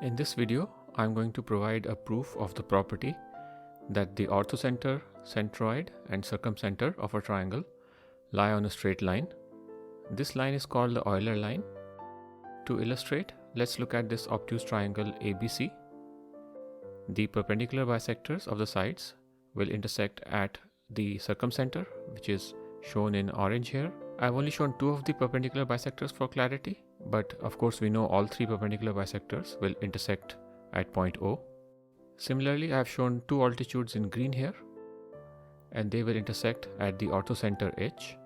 In this video, I'm going to provide a proof of the property that the orthocenter, centroid, and circumcenter of a triangle lie on a straight line. This line is called the Euler line. To illustrate, let's look at this obtuse triangle ABC. The perpendicular bisectors of the sides will intersect at the circumcenter, which is shown in orange here. I've only shown two of the perpendicular bisectors for clarity, but of course we know all three perpendicular bisectors will intersect at point O. Similarly, I have shown two altitudes in green here, and they will intersect at the orthocenter H.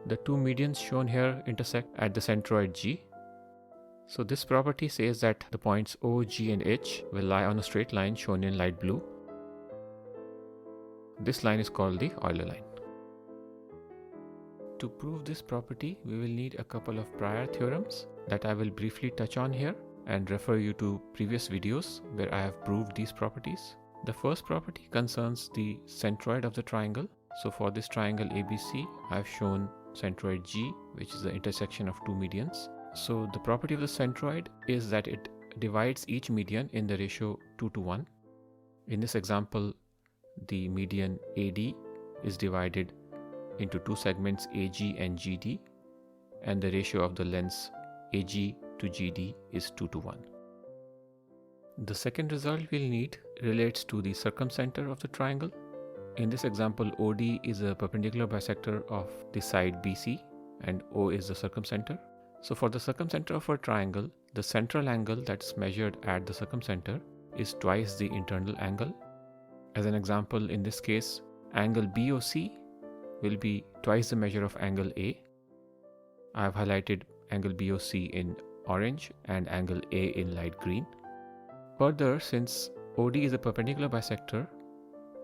The two medians shown here intersect at the centroid G. So this property says that the points O, G and H will lie on a straight line shown in light blue. This line is called the Euler line. To prove this property, we will need a couple of prior theorems that I will briefly touch on here and refer you to previous videos where I have proved these properties. The first property concerns the centroid of the triangle. So for this triangle ABC, I have shown centroid G, which is the intersection of two medians. So the property of the centroid is that it divides each median in the ratio 2:1. In this example, the median AD is divided into two segments AG and GD, and the ratio of the lengths AG to GD is 2:1. The second result we'll need relates to the circumcenter of the triangle. In this example, OD is a perpendicular bisector of the side BC and O is the circumcenter. So for the circumcenter of a triangle, the central angle that's measured at the circumcenter is twice the internal angle. As an example, in this case, angle BOC will be twice the measure of angle A. I have highlighted angle BOC in orange and angle A in light green. Further, since OD is a perpendicular bisector,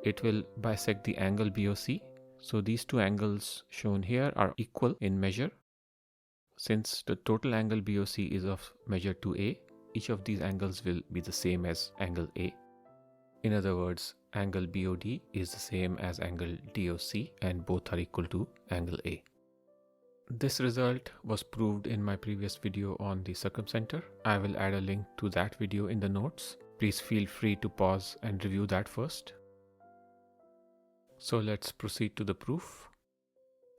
it will bisect the angle BOC. So these two angles shown here are equal in measure. Since the total angle BOC is of measure 2A, each of these angles will be the same as angle A. In other words, angle BOD is the same as angle DOC and both are equal to angle A. This result was proved in my previous video on the circumcenter. I will add a link to that video in the notes. Please feel free to pause and review that first. So let's proceed to the proof.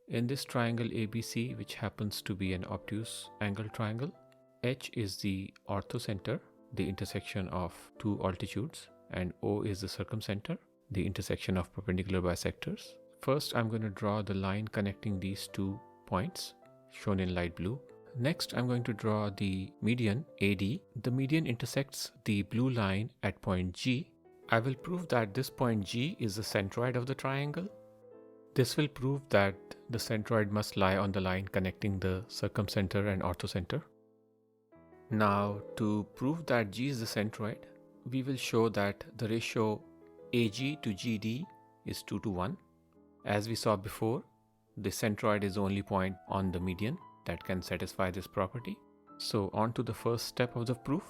In this triangle ABC, which happens to be an obtuse angle triangle, H is the orthocenter, the intersection of two altitudes, and O is the circumcenter, the intersection of perpendicular bisectors. First, I'm going to draw the line connecting these two points, shown in light blue. Next, I'm going to draw the median AD. The median intersects the blue line at point G. I will prove that this point G is the centroid of the triangle. This will prove that the centroid must lie on the line connecting the circumcenter and orthocenter. Now, to prove that G is the centroid, we will show that the ratio AG to GD is 2:1. As we saw before, the centroid is the only point on the median that can satisfy this property. So on to the first step of the proof.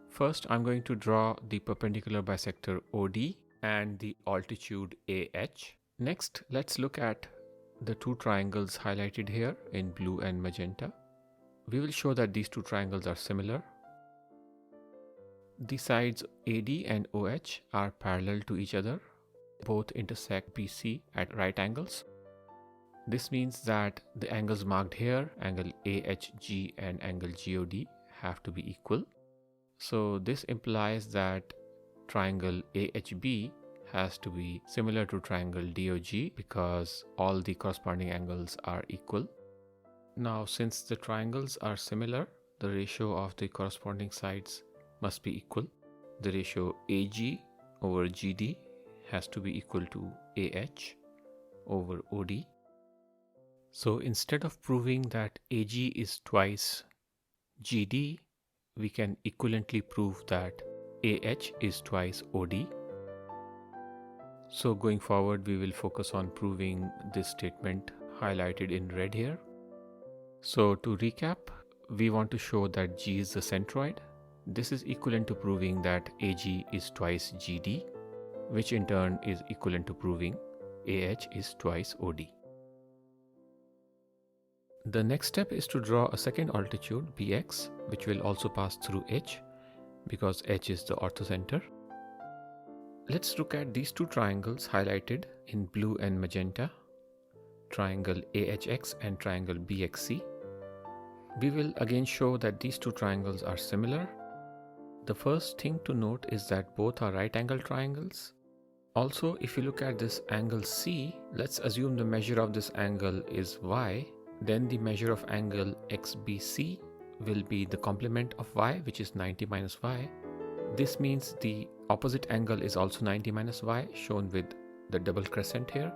First, I'm going to draw the perpendicular bisector OD and the altitude AH. Next, let's look at the two triangles highlighted here in blue and magenta. We will show that these two triangles are similar. The sides AD and OH are parallel to each other. Both intersect BC at right angles. This means that the angles marked here, angle AHG and angle GOD, have to be equal. So this implies that triangle AHB has to be similar to triangle DOG because all the corresponding angles are equal. Now, since the triangles are similar, the ratio of the corresponding sides must be equal. The ratio AG over GD has to be equal to AH over OD. So instead of proving that AG is twice GD, we can equivalently prove that AH is twice OD. So going forward, we will focus on proving this statement highlighted in red here. So to recap, we want to show that G is the centroid. This is equivalent to proving that AG is twice GD, which in turn is equivalent to proving AH is twice OD. The next step is to draw a second altitude Bx, which will also pass through H, because H is the orthocenter. Let's look at these two triangles highlighted in blue and magenta, triangle AHX and triangle BXC. We will again show that these two triangles are similar. The first thing to note is that both are right angle triangles. Also, if you look at this angle C, let's assume the measure of this angle is Y, then the measure of angle XBC will be the complement of Y, which is 90 minus Y. This means the opposite angle is also 90 minus Y, shown with the double crescent here.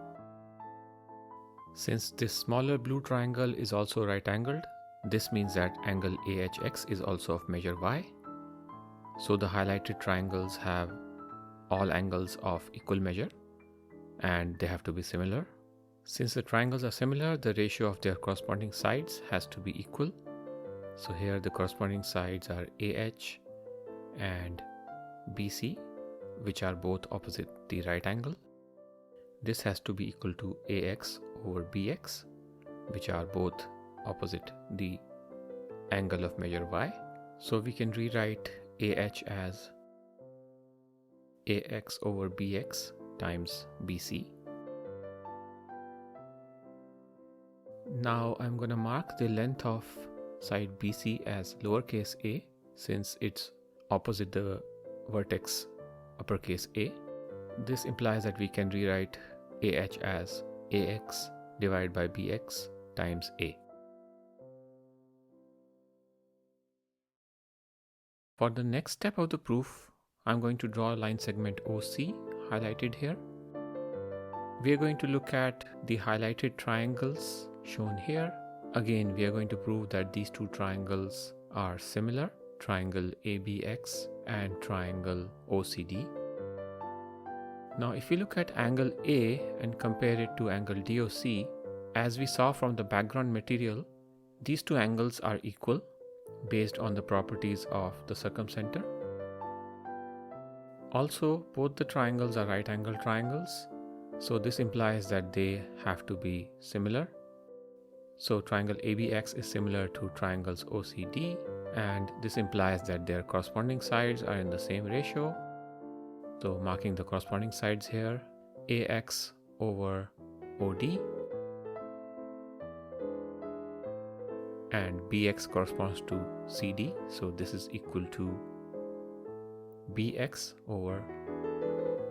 Since this smaller blue triangle is also right angled, this means that angle AHX is also of measure Y. So the highlighted triangles have all angles of equal measure and they have to be similar. Since the triangles are similar, the ratio of their corresponding sides has to be equal. So here the corresponding sides are AH and BC, which are both opposite the right angle. This has to be equal to AX over BX, which are both opposite the angle of measure Y. So we can rewrite AH as AX over BX times BC. Now I'm going to mark the length of side BC as lowercase a, since it's opposite the vertex uppercase A. This implies that we can rewrite AH as AX divided by BX times A. For the next step of the proof, I'm going to draw a line segment OC highlighted here. We are going to look at the highlighted triangles shown here. Again, we are going to prove that these two triangles are similar, triangle ABX and triangle OCD. Now, if you look at angle A and compare it to angle DOC, as we saw from the background material, these two angles are equal based on the properties of the circumcenter. Also, both the triangles are right angle triangles, so this implies that they have to be similar. So triangle ABX is similar to triangles OCD, and this implies that their corresponding sides are in the same ratio. So marking the corresponding sides here, AX over OD and BX corresponds to CD, so this is equal to BX over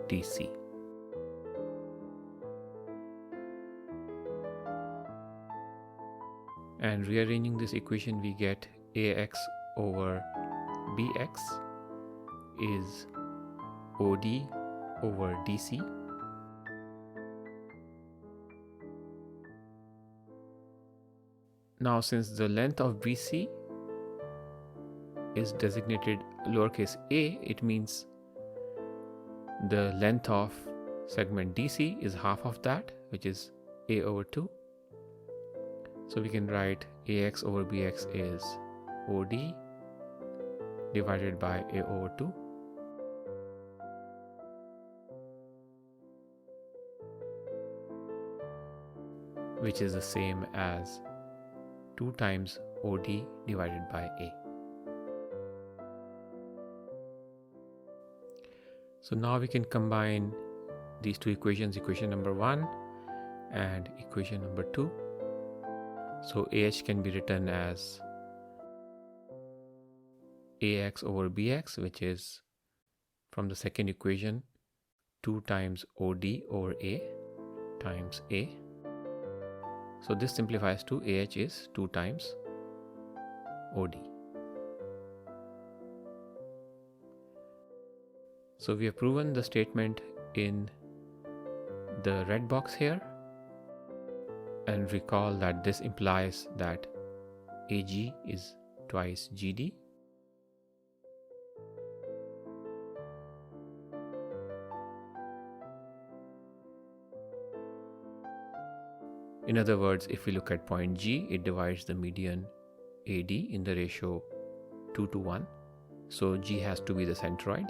DC. And rearranging this equation, we get AX over BX is OD over DC. Now, since the length of BC is designated lowercase a, it means the length of segment DC is half of that, which is A over 2. So we can write AX over BX is OD divided by A over 2. Which is the same as 2 times OD divided by A. So now we can combine these two equations, equation number 1 and equation number 2. So AH can be written as AX over BX, which is from the second equation 2 times OD over A times A. So this simplifies to AH is 2 times OD. So we have proven the statement in the red box here, and recall that this implies that AG is twice GD. In other words, if we look at point G, it divides the median AD in the ratio 2 to 1. So G has to be the centroid.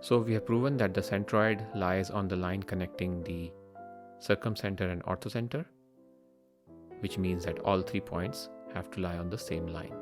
So we have proven that the centroid lies on the line connecting the circumcenter and orthocenter, which means that all 3 points have to lie on the same line.